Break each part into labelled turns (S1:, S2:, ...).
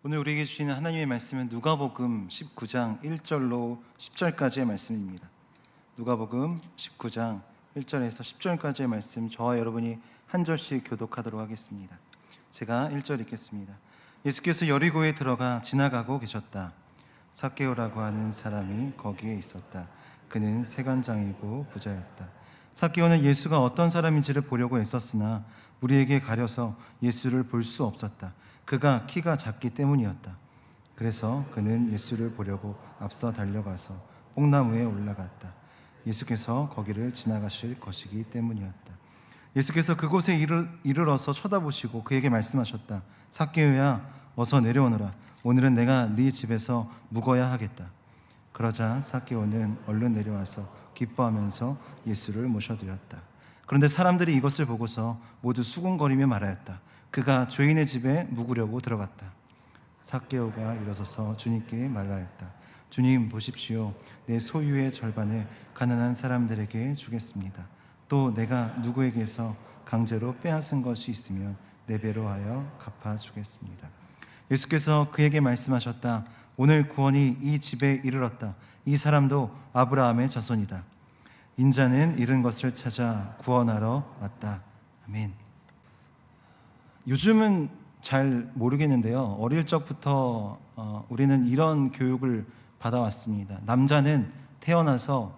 S1: 오늘 우리에게 주시는 하나님의 말씀은 누가복음 19장 1절로 10절까지의 말씀입니다. 누가복음 19장 1절에서 10절까지의 말씀, 저와 여러분이 한 절씩 교독하도록 하겠습니다. 제가 1절 읽겠습니다. 예수께서 여리고에 들어가 지나가고 계셨다. 삭개오라고 하는 사람이 거기에 있었다. 그는 세관장이고 부자였다. 삭개오는 예수가 어떤 사람인지를 보려고 애썼으나 무리에게 가려서 예수를 볼 수 없었다. 그가 키가 작기 때문이었다. 그래서 그는 예수를 보려고 앞서 달려가서 뽕나무에 올라갔다. 예수께서 거기를 지나가실 것이기 때문이었다. 예수께서 그곳에 이르러서 쳐다보시고 그에게 말씀하셨다. 삭개오야, 어서 내려오너라. 오늘은 내가 네 집에서 묵어야 하겠다. 그러자 삭개오는 얼른 내려와서 기뻐하면서 예수를 모셔드렸다. 그런데 사람들이 이것을 보고서 모두 수군거리며 말하였다. 그가 죄인의 집에 묵으려고 들어갔다. 삭개오가 일어서서 주님께 말하였다. 주님, 보십시오. 내 소유의 절반을 가난한 사람들에게 주겠습니다. 또 내가 누구에게서 강제로 빼앗은 것이 있으면 네 배로 하여 갚아주겠습니다. 예수께서 그에게 말씀하셨다. 오늘 구원이 이 집에 이르렀다. 이 사람도 아브라함의 자손이다. 인자는 잃은 것을 찾아 구원하러 왔다. 아멘. 요즘은 잘 모르겠는데요, 어릴 적부터 우리는 이런 교육을 받아왔습니다. 남자는 태어나서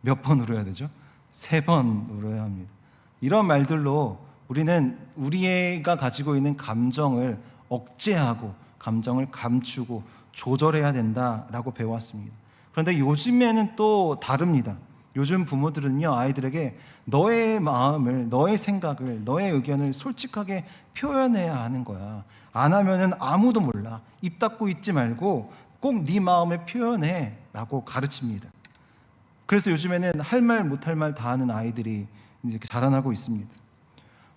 S1: 몇 번 울어야 되죠? 3번 울어야 합니다. 이런 말들로 우리는 우리가 가지고 있는 감정을 억제하고 감정을 감추고 조절해야 된다라고 배워왔습니다. 그런데 요즘에는 또 다릅니다. 요즘 부모들은요, 아이들에게 너의 마음을, 너의 생각을, 너의 의견을 솔직하게 표현해야 하는 거야. 안 하면은 아무도 몰라. 입 닫고 있지 말고 꼭 네 마음을 표현해 라고 가르칩니다. 그래서 요즘에는 할 말 못할 말 다 하는 아이들이 이제 자라나고 있습니다.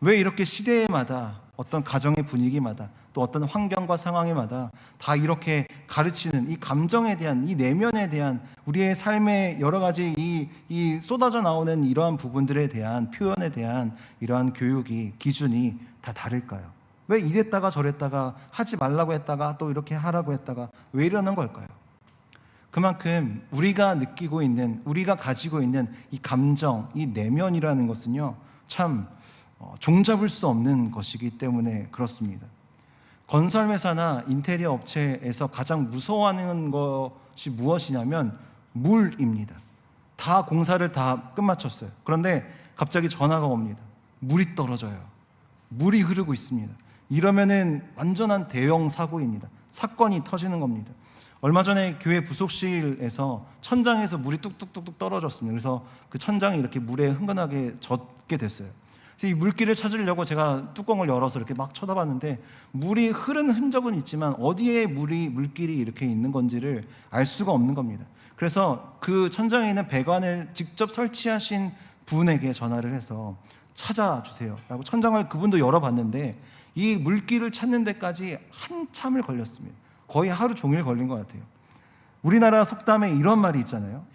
S1: 왜 이렇게 시대마다 어떤 가정의 분위기마다 또 어떤 환경과 상황에마다 다 이렇게 가르치는 이 감정에 대한, 이 내면에 대한, 우리의 삶의 여러 가지 이 쏟아져 나오는 이러한 부분들에 대한 표현에 대한 이러한 교육이, 기준이 다 다를까요? 왜 이랬다가 저랬다가 하지 말라고 했다가 또 이렇게 하라고 했다가 왜 이러는 걸까요? 그만큼 우리가 느끼고 있는, 우리가 가지고 있는 이 감정, 이 내면이라는 것은요, 참 종잡을 수 없는 것이기 때문에 그렇습니다. 건설회사나 인테리어 업체에서 가장 무서워하는 것이 무엇이냐면 물입니다. 다 공사를 다 끝마쳤어요. 그런데 갑자기 전화가 옵니다. 물이 떨어져요. 물이 흐르고 있습니다. 이러면은 완전한 대형 사고입니다. 사건이 터지는 겁니다. 얼마 전에 교회 부속실에서 천장에서 물이 뚝뚝뚝뚝 떨어졌습니다. 그래서 그 천장이 이렇게 물에 흥건하게 젖게 됐어요. 이 물기를 찾으려고 제가 뚜껑을 열어서 이렇게 막 쳐다봤는데 물이 흐른 흔적은 있지만 어디에 물길이 이렇게 있는 건지를 알 수가 없는 겁니다. 그래서 그 천장에 있는 배관을 직접 설치하신 분에게 전화를 해서 찾아주세요 라고 천장을 그분도 열어봤는데 이 물길을 찾는 데까지 한참을 걸렸습니다. 거의 하루 종일 걸린 것 같아요. 우리나라 속담에 이런 말이 있잖아요.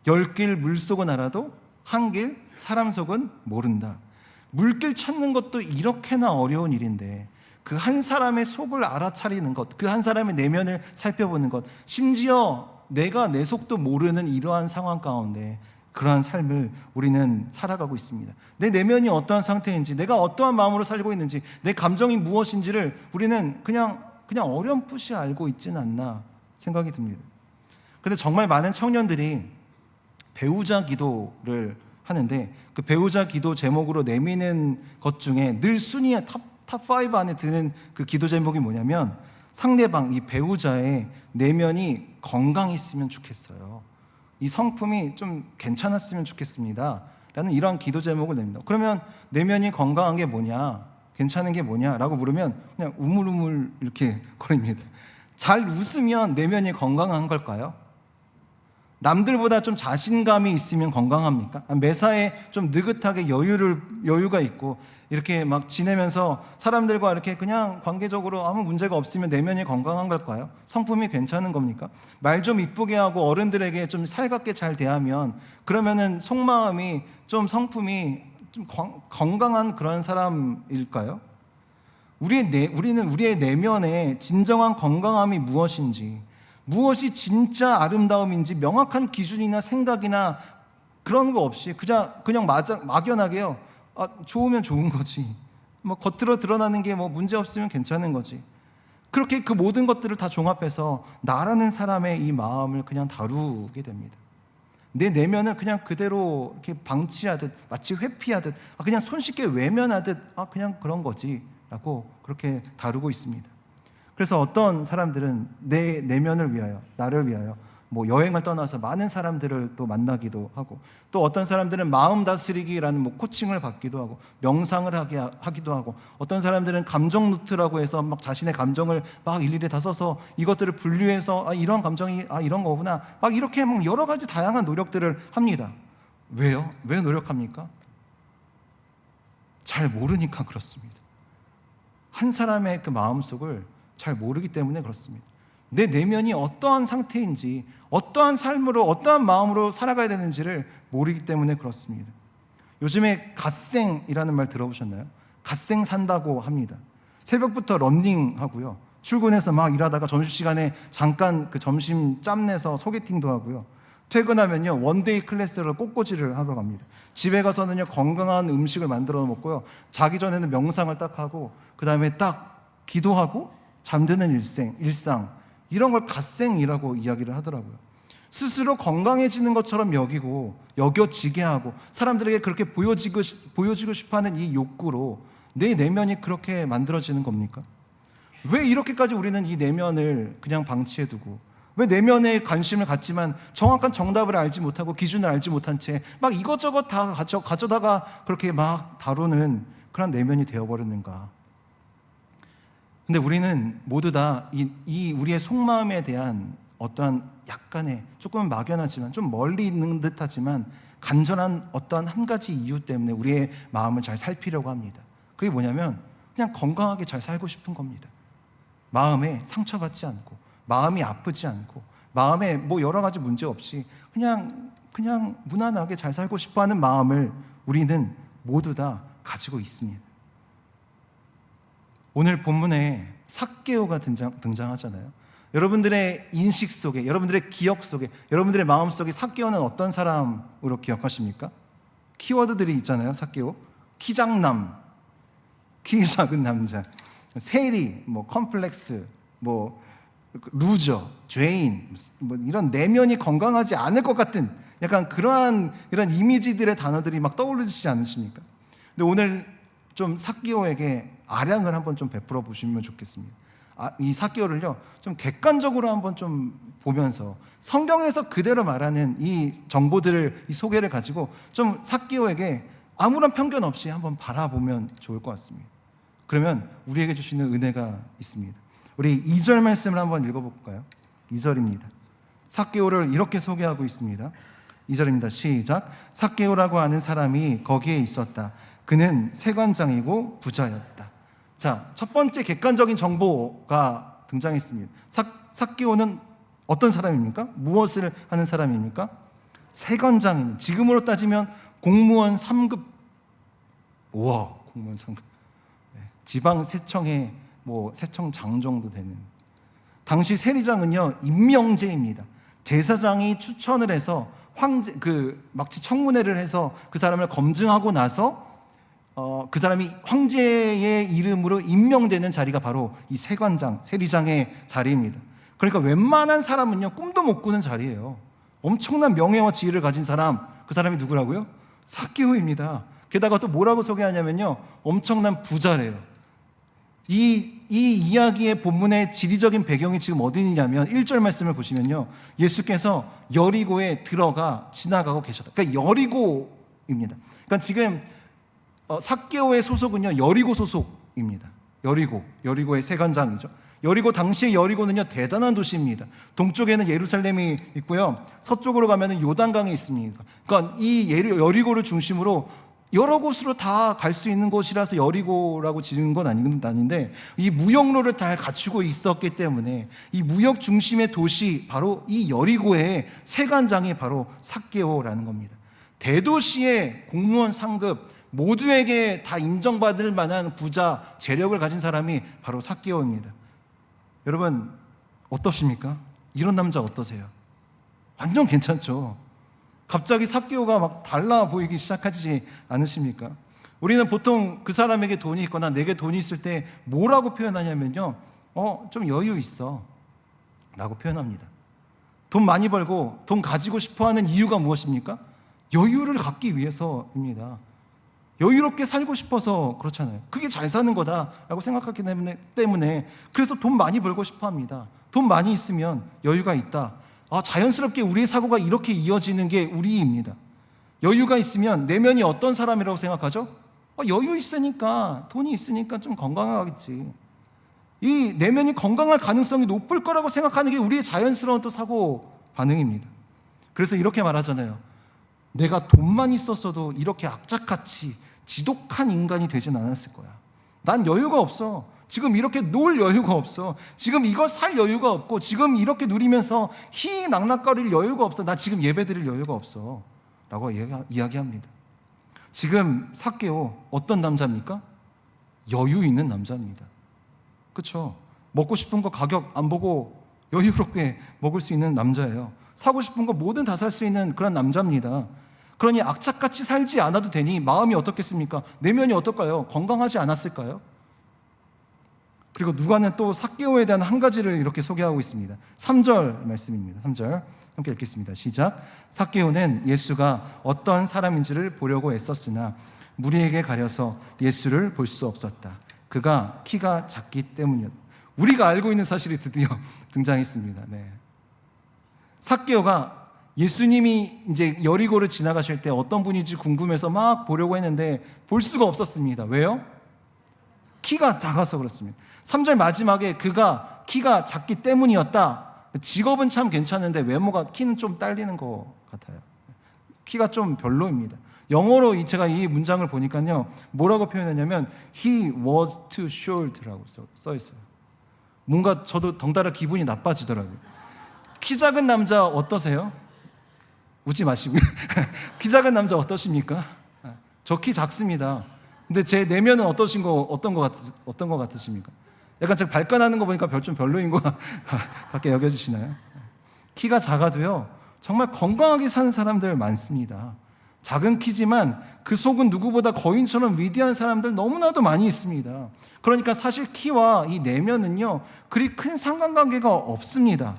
S1: 10길 물속은 알아도 한 길 사람 속은 모른다. 물길 찾는 것도 이렇게나 어려운 일인데 그 한 사람의 속을 알아차리는 것, 그 한 사람의 내면을 살펴보는 것, 심지어 내가 내 속도 모르는 이러한 상황 가운데 그러한 삶을 우리는 살아가고 있습니다. 내 내면이 어떠한 상태인지, 내가 어떠한 마음으로 살고 있는지, 내 감정이 무엇인지를 우리는 그냥 어렴풋이 알고 있지는 않나 생각이 듭니다. 그런데 정말 많은 청년들이 배우자 기도를 하는데 그 배우자 기도 제목으로 내미는 것 중에 늘 순위에 탑5 안에 드는 그 기도 제목이 뭐냐면 상대방, 이 배우자의 내면이 건강했으면 좋겠어요. 이 성품이 좀 괜찮았으면 좋겠습니다 라는 이런 기도 제목을 냅니다. 그러면 내면이 건강한 게 뭐냐, 괜찮은 게 뭐냐 라고 물으면 그냥 우물우물 이렇게 거립니다. 잘 웃으면 내면이 건강한 걸까요? 남들보다 좀 자신감이 있으면 건강합니까? 매사에 좀 느긋하게 여유가 있고 이렇게 막 지내면서 사람들과 이렇게 그냥 관계적으로 아무 문제가 없으면 내면이 건강한 걸까요? 성품이 괜찮은 겁니까? 말 좀 이쁘게 하고 어른들에게 좀 살갑게 잘 대하면 그러면은 속마음이 좀 성품이 좀 건강한 그런 사람일까요? 우리는 우리의 내면에 진정한 건강함이 무엇인지, 무엇이 진짜 아름다움인지 명확한 기준이나 생각이나 그런 거 없이 그냥 막연하게요. 좋으면 좋은 거지. 뭐 겉으로 드러나는 게 뭐 문제 없으면 괜찮은 거지. 그렇게 그 모든 것들을 다 종합해서 나라는 사람의 이 마음을 그냥 다루게 됩니다. 내 내면을 그냥 그대로 이렇게 방치하듯, 마치 회피하듯, 그냥 손쉽게 외면하듯, 그냥 그런 거지 라고 그렇게 다루고 있습니다. 그래서 어떤 사람들은 내 내면을 위하여, 나를 위하여 뭐 여행을 떠나서 많은 사람들을 또 만나기도 하고, 또 어떤 사람들은 마음 다스리기라는 뭐 코칭을 받기도 하고, 명상을 하기도 하고, 어떤 사람들은 감정 노트라고 해서 막 자신의 감정을 막 일일이 다 써서 이것들을 분류해서 이런 감정이 이런 거구나, 막 이렇게 막 여러 가지 다양한 노력들을 합니다. 왜요? 왜 노력합니까? 잘 모르니까 그렇습니다. 한 사람의 그 마음속을 잘 모르기 때문에 그렇습니다. 내 내면이 어떠한 상태인지, 어떠한 삶으로, 어떠한 마음으로 살아가야 되는지를 모르기 때문에 그렇습니다. 요즘에 갓생이라는 말 들어보셨나요? 갓생 산다고 합니다. 새벽부터 런닝하고요, 출근해서 막 일하다가 점심시간에 잠깐 그 점심 짬내서 소개팅도 하고요, 퇴근하면요 원데이 클래스로 꽃꽂이를 하러 갑니다. 집에 가서는요 건강한 음식을 만들어 먹고요, 자기 전에는 명상을 딱 하고, 그 다음에 딱 기도하고 잠드는 일상, 이런 걸 갓생이라고 이야기를 하더라고요. 스스로 건강해지는 것처럼 여겨지게 하고, 사람들에게 그렇게 보여지고 싶어하는 이 욕구로 내 내면이 그렇게 만들어지는 겁니까? 왜 이렇게까지 우리는 이 내면을 그냥 방치해두고, 왜 내면에 관심을 갖지만 정확한 정답을 알지 못하고 기준을 알지 못한 채 막 이것저것 다 가져다가 그렇게 막 다루는 그런 내면이 되어버렸는가? 근데 우리는 모두 다 이 우리의 속마음에 대한 어떠한 약간의, 조금 막연하지만 좀 멀리 있는 듯하지만 간절한 어떠한 한 가지 이유 때문에 우리의 마음을 잘 살피려고 합니다. 그게 뭐냐면 그냥 건강하게 잘 살고 싶은 겁니다. 마음에 상처받지 않고, 마음이 아프지 않고, 마음에 뭐 여러 가지 문제 없이 그냥 무난하게 잘 살고 싶어하는 마음을 우리는 모두 다 가지고 있습니다. 오늘 본문에 삭개오가 등장하잖아요. 여러분들의 인식 속에, 여러분들의 기억 속에, 여러분들의 마음 속에 삭개오는 어떤 사람으로 기억하십니까? 키워드들이 있잖아요. 삭개오, 키장남, 키 작은 남자, 세리, 뭐 컴플렉스, 뭐 루저, 죄인, 뭐 이런 내면이 건강하지 않을 것 같은 약간 그러한 이런 이미지들의 단어들이 막 떠오르시지 않으십니까? 근데 오늘 좀 삭개오에게 아량을 한번 좀 베풀어 보시면 좋겠습니다. 이 삭개오를요 좀 객관적으로 한번 좀 보면서 성경에서 그대로 말하는 이 정보들을, 이 소개를 가지고 좀 삭개오에게 아무런 편견 없이 한번 바라보면 좋을 것 같습니다. 그러면 우리에게 주시는 은혜가 있습니다. 우리 2절 말씀을 한번 읽어볼까요? 2절입니다. 삭개오를 이렇게 소개하고 있습니다. 2절입니다. 시작. 삭개오라고 하는 사람이 거기에 있었다. 그는 세관장이고 부자였다. 자, 첫 번째 객관적인 정보가 등장했습니다. 삭개오는 어떤 사람입니까? 무엇을 하는 사람입니까? 세관장입니다. 지금으로 따지면 공무원 3급. 우와, 공무원 3급. 지방 세청의 뭐 세청장 정도 되는. 당시 세리장은요 임명제입니다. 제사장이 추천을 해서 마치 청문회를 해서 그 사람을 검증하고 나서 그 사람이 황제의 이름으로 임명되는 자리가 바로 이 세관장, 세리장의 자리입니다. 그러니까 웬만한 사람은요 꿈도 못 꾸는 자리예요. 엄청난 명예와 지위를 가진 사람, 그 사람이 누구라고요? 삭개오입니다. 게다가 또 뭐라고 소개하냐면요 엄청난 부자래요. 이 이야기의 본문의 지리적인 배경이 지금 어디 있냐면 1절 말씀을 보시면요 예수께서 여리고에 지나가고 계셨다. 그러니까 여리고입니다. 그러니까 지금 삭개오의 소속은요 여리고 소속입니다. 여리고의 세관장이죠. 여리고, 당시의 여리고는요 대단한 도시입니다. 동쪽에는 예루살렘이 있고요, 서쪽으로 가면은 요단강이 있습니다. 그러니까 이 여리고를 중심으로 여러 곳으로 다 갈 수 있는 곳이라서 여리고라고 지은 건 아닌데, 이 무역로를 다 갖추고 있었기 때문에 이 무역 중심의 도시, 바로 이 여리고의 세관장이 바로 삭개오라는 겁니다. 대도시의 공무원 상급, 모두에게 다 인정받을 만한 부자, 재력을 가진 사람이 바로 삭개오입니다. 여러분 어떠십니까? 이런 남자 어떠세요? 완전 괜찮죠. 갑자기 삭개오가 막 달라 보이기 시작하지 않으십니까? 우리는 보통 그 사람에게 돈이 있거나 내게 돈이 있을 때 뭐라고 표현하냐면요, 좀 여유 있어 라고 표현합니다. 돈 많이 벌고 돈 가지고 싶어하는 이유가 무엇입니까? 여유를 갖기 위해서입니다. 여유롭게 살고 싶어서 그렇잖아요. 그게 잘 사는 거다라고 생각하기 때문에 그래서 돈 많이 벌고 싶어합니다. 돈 많이 있으면 여유가 있다. 자연스럽게 우리의 사고가 이렇게 이어지는 게 우리입니다. 여유가 있으면 내면이 어떤 사람이라고 생각하죠? 여유 있으니까, 돈이 있으니까 좀 건강하겠지. 이 내면이 건강할 가능성이 높을 거라고 생각하는 게 우리의 자연스러운 또 사고 반응입니다. 그래서 이렇게 말하잖아요. 내가 돈만 있었어도 이렇게 악착같이 지독한 인간이 되진 않았을 거야. 난 여유가 없어. 지금 이렇게 놀 여유가 없어. 지금 이걸 살 여유가 없고, 지금 이렇게 누리면서 희낙낙거릴 여유가 없어. 나 지금 예배드릴 여유가 없어 라고 이야기합니다. 지금 삭개오 어떤 남자입니까? 여유 있는 남자입니다. 그렇죠? 먹고 싶은 거 가격 안 보고 여유롭게 먹을 수 있는 남자예요. 사고 싶은 거 뭐든 다 살 수 있는 그런 남자입니다. 그러니 악착같이 살지 않아도 되니 마음이 어떻겠습니까? 내면이 어떨까요? 건강하지 않았을까요? 그리고 누가는 또 삭개오에 대한 한 가지를 이렇게 소개하고 있습니다. 3절 말씀입니다. 3절 함께 읽겠습니다. 시작. 삭개오는 예수가 어떤 사람인지를 보려고 애썼으나 무리에게 가려서 예수를 볼 수 없었다. 그가 키가 작기 때문이었다. 우리가 알고 있는 사실이 드디어 등장했습니다. 네. 삭개오가 예수님이 이제 여리고를 지나가실 때 어떤 분인지 궁금해서 막 보려고 했는데 볼 수가 없었습니다. 왜요? 키가 작아서 그렇습니다. 3절 마지막에 그가 키가 작기 때문이었다. 직업은 참 괜찮은데 외모가, 키는 좀 딸리는 것 같아요. 키가 좀 별로입니다. 영어로 제가 이 문장을 보니까요, 뭐라고 표현했냐면 He was too short라고 써 있어요. 뭔가 저도 덩달아 기분이 나빠지더라고요. 키 작은 남자 어떠세요? 웃지 마시고요. 키 작은 남자 어떠십니까? 저 키 작습니다. 근데 제 내면은 어떤 거 같으십니까? 약간 제가 발끈하는 거 보니까 좀 별로인 것 같게 여겨지시나요? 키가 작아도요, 정말 건강하게 사는 사람들 많습니다. 작은 키지만 그 속은 누구보다 거인처럼 위대한 사람들 너무나도 많이 있습니다. 그러니까 사실 키와 이 내면은요, 그리 큰 상관관계가 없습니다.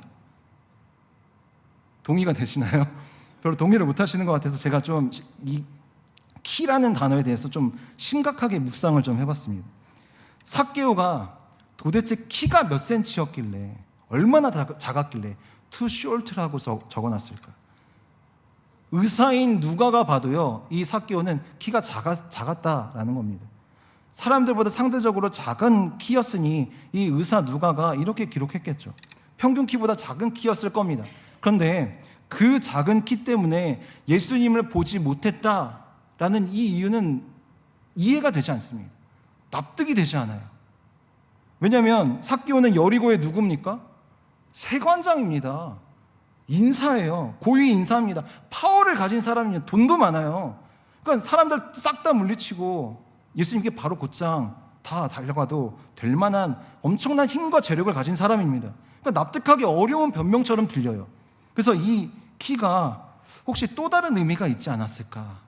S1: 동의가 되시나요? 별로 동의를 못 하시는 것 같아서 제가 좀 이 키라는 단어에 대해서 좀 심각하게 묵상을 좀 해봤습니다. 삭개오가 도대체 키가 몇 센치였길래, 얼마나 작았길래 too short라고 적어놨을까? 의사인 누가가 봐도요, 이 삭개오는 키가 작았다라는 겁니다. 사람들보다 상대적으로 작은 키였으니 이 의사 누가가 이렇게 기록했겠죠. 평균 키보다 작은 키였을 겁니다. 그런데 그 작은 키 때문에 예수님을 보지 못했다라는 이 이유는 이해가 되지 않습니다. 납득이 되지 않아요. 왜냐하면 삭개오는 여리고의 누굽니까? 세관장입니다. 인사예요. 고위 인사입니다. 파워를 가진 사람이에요. 돈도 많아요. 그러니까 사람들 싹 다 물리치고 예수님께 바로 곧장 다 달려가도 될 만한 엄청난 힘과 재력을 가진 사람입니다. 그러니까 납득하기 어려운 변명처럼 들려요. 그래서 이 키가 혹시 또 다른 의미가 있지 않았을까?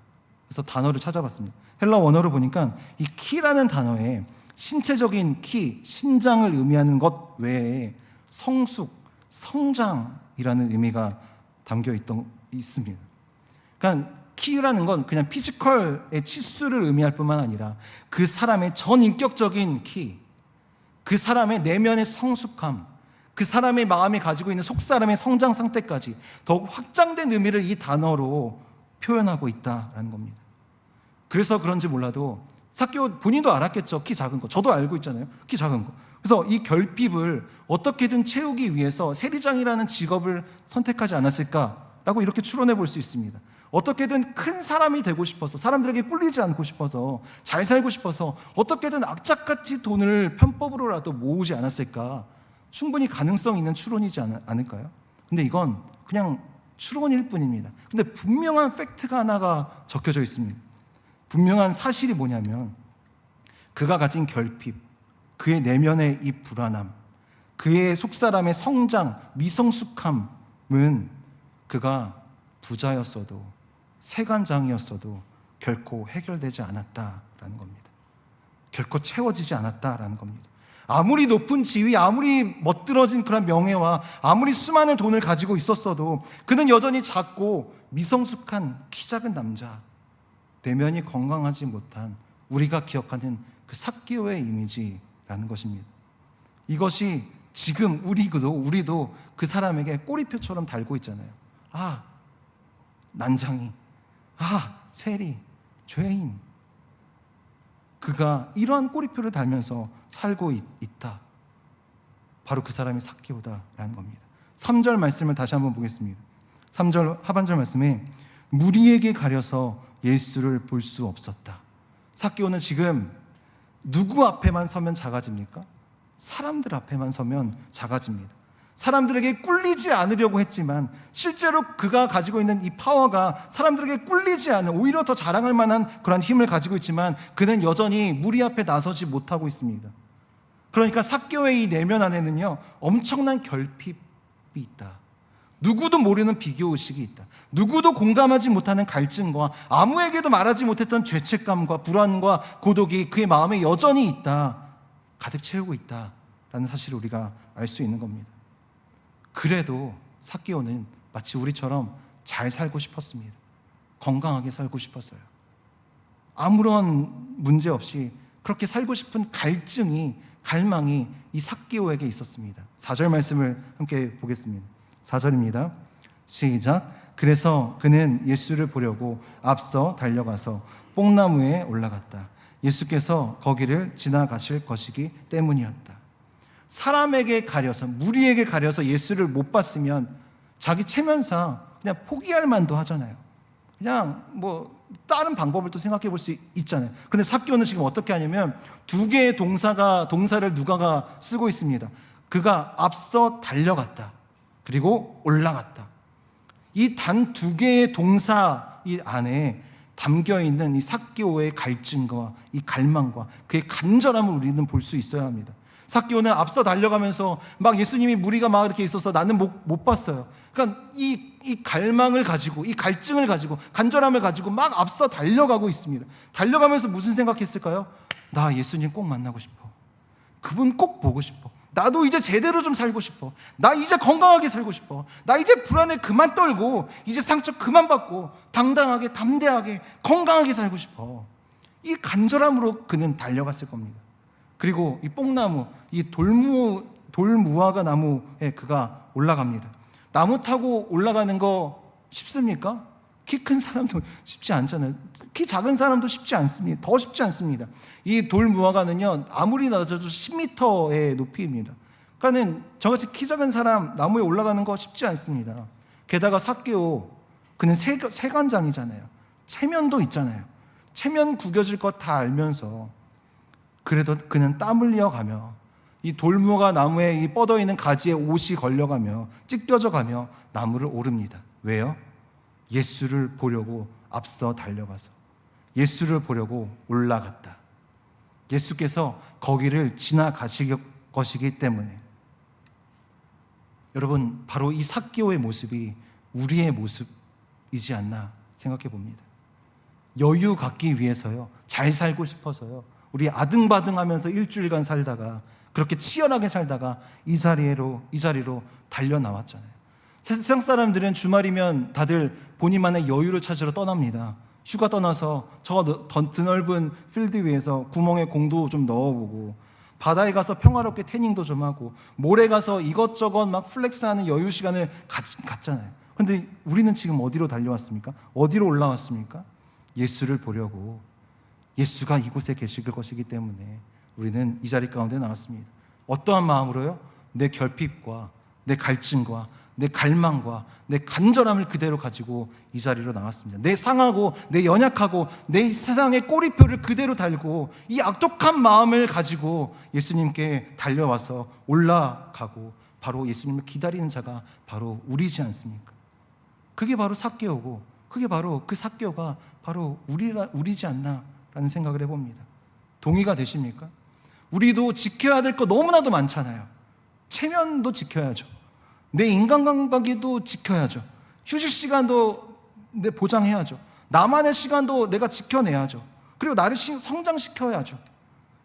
S1: 그래서 단어를 찾아봤습니다. 헬라 원어를 보니까 이 키라는 단어에 신체적인 키, 신장을 의미하는 것 외에 성숙, 성장이라는 의미가 담겨 있습니다. 그러니까 키라는 건 그냥 피지컬의 치수를 의미할 뿐만 아니라 그 사람의 전인격적인 키, 그 사람의 내면의 성숙함, 그 사람의 마음이 가지고 있는 속사람의 성장 상태까지 더욱 확장된 의미를 이 단어로 표현하고 있다라는 겁니다. 그래서 그런지 몰라도 삭개오 본인도 알았겠죠. 키 작은 거. 저도 알고 있잖아요. 키 작은 거. 그래서 이 결핍을 어떻게든 채우기 위해서 세리장이라는 직업을 선택하지 않았을까라고 이렇게 추론해 볼 수 있습니다. 어떻게든 큰 사람이 되고 싶어서, 사람들에게 꿀리지 않고 싶어서, 잘 살고 싶어서 어떻게든 악착같이 돈을 편법으로라도 모으지 않았을까. 충분히 가능성 있는 추론이지 않을까요? 근데 이건 그냥 추론일 뿐입니다. 근데 분명한 팩트가 하나가 적혀져 있습니다. 분명한 사실이 뭐냐면 그가 가진 결핍, 그의 내면의 이 불안함, 그의 속사람의 성장, 미성숙함은 그가 부자였어도 세관장이었어도 결코 해결되지 않았다라는 겁니다. 결코 채워지지 않았다라는 겁니다. 아무리 높은 지위, 아무리 멋들어진 그런 명예와 아무리 수많은 돈을 가지고 있었어도 그는 여전히 작고 미성숙한 키 작은 남자, 내면이 건강하지 못한 우리가 기억하는 그 삭개오의 이미지라는 것입니다. 이것이 지금 우리도 그 사람에게 꼬리표처럼 달고 있잖아요. 아, 난장이, 아, 세리, 죄인. 그가 이러한 꼬리표를 달면서 살고 있다. 바로 그 사람이 삭개오다라는 겁니다. 3절 말씀을 다시 한번 보겠습니다. 3절 하반절 말씀에 무리에게 가려서 예수를 볼 수 없었다. 삭개오는 지금 누구 앞에만 서면 작아집니까? 사람들 앞에만 서면 작아집니다. 사람들에게 꿀리지 않으려고 했지만 실제로 그가 가지고 있는 이 파워가 사람들에게 꿀리지 않은, 오히려 더 자랑할 만한 그런 힘을 가지고 있지만 그는 여전히 무리 앞에 나서지 못하고 있습니다. 그러니까 삭개오의 이 내면 안에는요, 엄청난 결핍이 있다. 누구도 모르는 비교의식이 있다. 누구도 공감하지 못하는 갈증과 아무에게도 말하지 못했던 죄책감과 불안과 고독이 그의 마음에 여전히 있다. 가득 채우고 있다라는 사실을 우리가 알 수 있는 겁니다. 그래도 삭개오는 마치 우리처럼 잘 살고 싶었습니다. 건강하게 살고 싶었어요. 아무런 문제 없이 그렇게 살고 싶은 갈망이 이 삭개오에게 있었습니다. 4절 말씀을 함께 보겠습니다. 4절입니다. 시작. 그래서 그는 예수를 보려고 앞서 달려가서 뽕나무에 올라갔다. 예수께서 거기를 지나가실 것이기 때문이었다. 사람에게 가려서, 무리에게 가려서 예수를 못 봤으면 자기 체면상 그냥 포기할 만도 하잖아요. 그냥 뭐 다른 방법을 또 생각해 볼 수 있잖아요. 그런데 삭개오는 지금 어떻게 하냐면 두 개의 동사를 누가가 쓰고 있습니다. 그가 앞서 달려갔다. 그리고 올라갔다. 이 단 두 개의 동사 이 안에 담겨 있는 이 삭개오의 갈증과 이 갈망과 그의 간절함을 우리는 볼 수 있어야 합니다. 삭개오는 앞서 달려가면서 막 예수님이 무리가 막 이렇게 있어서 나는 못 봤어요. 그러니까 이 갈망을 가지고, 이 갈증을 가지고, 간절함을 가지고 막 앞서 달려가고 있습니다. 달려가면서 무슨 생각했을까요? 나 예수님 꼭 만나고 싶어. 그분 꼭 보고 싶어. 나도 이제 제대로 좀 살고 싶어. 나 이제 건강하게 살고 싶어. 나 이제 불안에 그만 떨고 이제 상처 그만 받고 당당하게, 담대하게, 건강하게 살고 싶어. 이 간절함으로 그는 달려갔을 겁니다. 그리고 이 뽕나무, 이 돌무화과 나무에 그가 올라갑니다. 나무 타고 올라가는 거 쉽습니까? 키 큰 사람도 쉽지 않잖아요. 키 작은 사람도 쉽지 않습니다. 더 쉽지 않습니다. 이 돌무화과는요, 아무리 낮아도 10m의 높이입니다. 그러니까는 저같이 키 작은 사람 나무에 올라가는 거 쉽지 않습니다. 게다가 삭개오, 그는 세관장이잖아요. 체면도 있잖아요. 체면 구겨질 것 다 알면서 그래도 그는 땀 흘려가며 이 돌무화과 나무에 이 뻗어 있는 가지에 옷이 걸려가며 찢겨져 가며 나무를 오릅니다. 왜요? 예수를 보려고 앞서 달려가서 예수를 보려고 올라갔다. 예수께서 거기를 지나가실 것이기 때문에. 여러분, 바로 이 삭개오의 모습이 우리의 모습이지 않나 생각해 봅니다. 여유 갖기 위해서요, 잘 살고 싶어서요, 우리 아등바등하면서 일주일간 살다가, 그렇게 치열하게 살다가 이 자리로 달려 나왔잖아요. 세상 사람들은 주말이면 다들 본인만의 여유를 찾으러 떠납니다. 휴가 떠나서 저 드넓은 필드 위에서 구멍에 공도 좀 넣어보고, 바다에 가서 평화롭게 태닝도 좀 하고, 모래 가서 이것저것 막 플렉스하는 여유 시간을 갖잖아요. 그런데 우리는 지금 어디로 달려왔습니까? 어디로 올라왔습니까? 예수를 보려고. 예수가 이곳에 계실 것이기 때문에 우리는 이 자리 가운데 나왔습니다. 어떠한 마음으로요? 내 결핍과 내 갈증과 내 갈망과 내 간절함을 그대로 가지고 이 자리로 나왔습니다. 내 상하고 내 연약하고 내 세상의 꼬리표를 그대로 달고 이 악독한 마음을 가지고 예수님께 달려와서 올라가고, 바로 예수님을 기다리는 자가 바로 우리지 않습니까? 그게 바로 삭개오고 그게 바로 그 삭개오가 바로 우리지 않나라는 생각을 해봅니다. 동의가 되십니까? 우리도 지켜야 될 거 너무나도 많잖아요. 체면도 지켜야죠. 내 인간관계도 지켜야죠. 휴식 시간도 내 보장해야죠. 나만의 시간도 내가 지켜내야죠. 그리고 나를 성장시켜야죠.